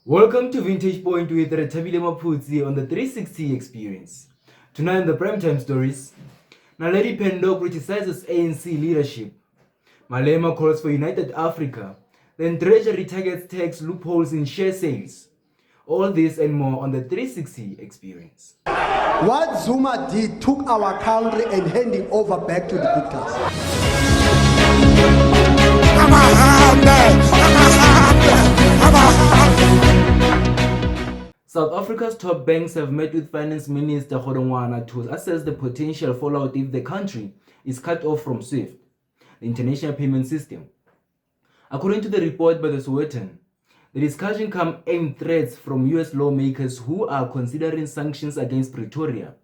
Welcome to Vintage Point with Malema on the 360 Experience. Tonight in the primetime stories, Naledi Pandor criticizes ANC leadership. Malema calls for United Africa. Then Treasury targets tax loopholes in share sales. All this and more on the 360 Experience. What Zuma did took our country and handing over back to the dictators. South Africa's top banks have met with Finance Minister Godongwana to assess the potential fallout if the country is cut off from SWIFT, the international payment system. According to the report by the Sowetan, the discussion comes amid threats from US lawmakers who are considering sanctions against Pretoria,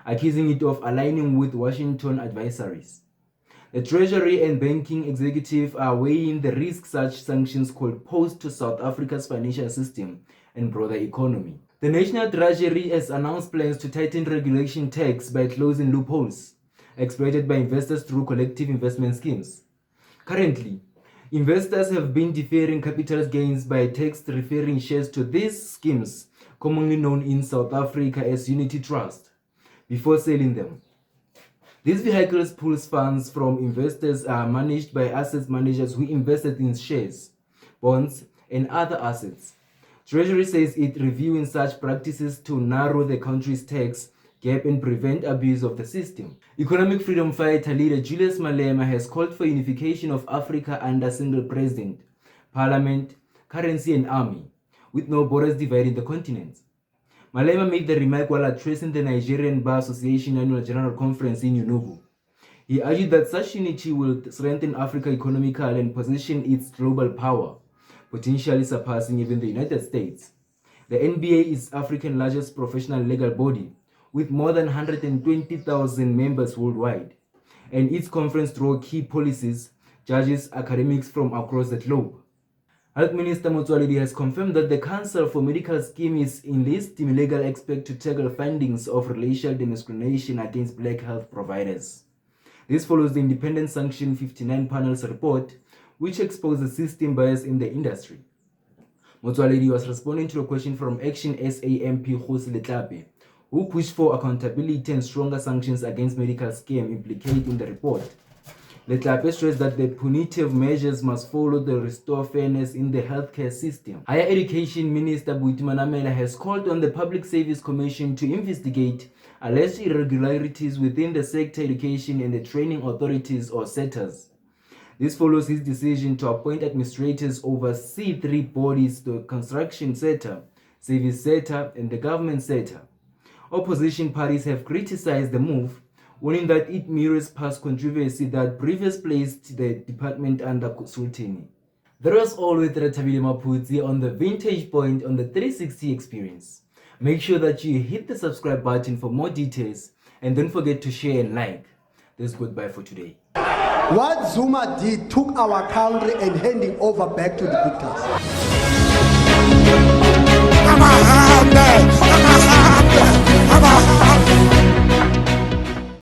accusing it of aligning with Washington adversaries. The Treasury and banking executive are weighing the risk such sanctions could pose to South Africa's financial system and broader economy. The National Treasury has announced plans to tighten regulation tax by closing loopholes exploited by investors through collective investment schemes. Currently, investors have been deferring capital gains by tax referring shares to these schemes, commonly known in South Africa as Unity Trust, before selling them. These vehicles pool funds from investors are managed by asset managers who invested in shares, bonds, and other assets. Treasury says it reviewing such practices to narrow the country's tax gap and prevent abuse of the system. Economic freedom fighter leader Julius Malema has called for unification of Africa under single president, parliament, currency and army, with no borders dividing the continent. Malema made the remark while addressing the Nigerian Bar Association Annual General Conference in Enugu. He argued that such unity will strengthen Africa economically and position its global power, potentially surpassing even the United States. The NBA is Africa's largest professional legal body, with more than 120,000 members worldwide, and its conference draws key policies, judges, academics from across the globe. Health Minister Naledi has confirmed that the Council for Medical Scheme is enlisting legal experts to tackle findings of racial discrimination against black health providers. This follows the independent Sanction 59 panel's report, which exposed the system bias in the industry. Naledi was responding to a question from Action SA MP Letlape, who pushed for accountability and stronger sanctions against medical scam implicated in the report. Letlape stressed that the punitive measures must follow to restore fairness in the healthcare system. Higher Education Minister Namela has called on the Public Service Commission to investigate alleged irregularities within the sector education and the training authorities or SETAs. This follows his decision to appoint administrators over C3 bodies, the construction sector, service sector, and the government sector. Opposition parties have criticized the move, warning that it mirrors past controversy that previously placed the department under scrutiny. That was all with Malema on the Vintage Point on the 360 Experience. Make sure that you hit the subscribe button for more details and don't forget to share and like. This is goodbye for today. What Zuma did took our country and handing over back to the dictators.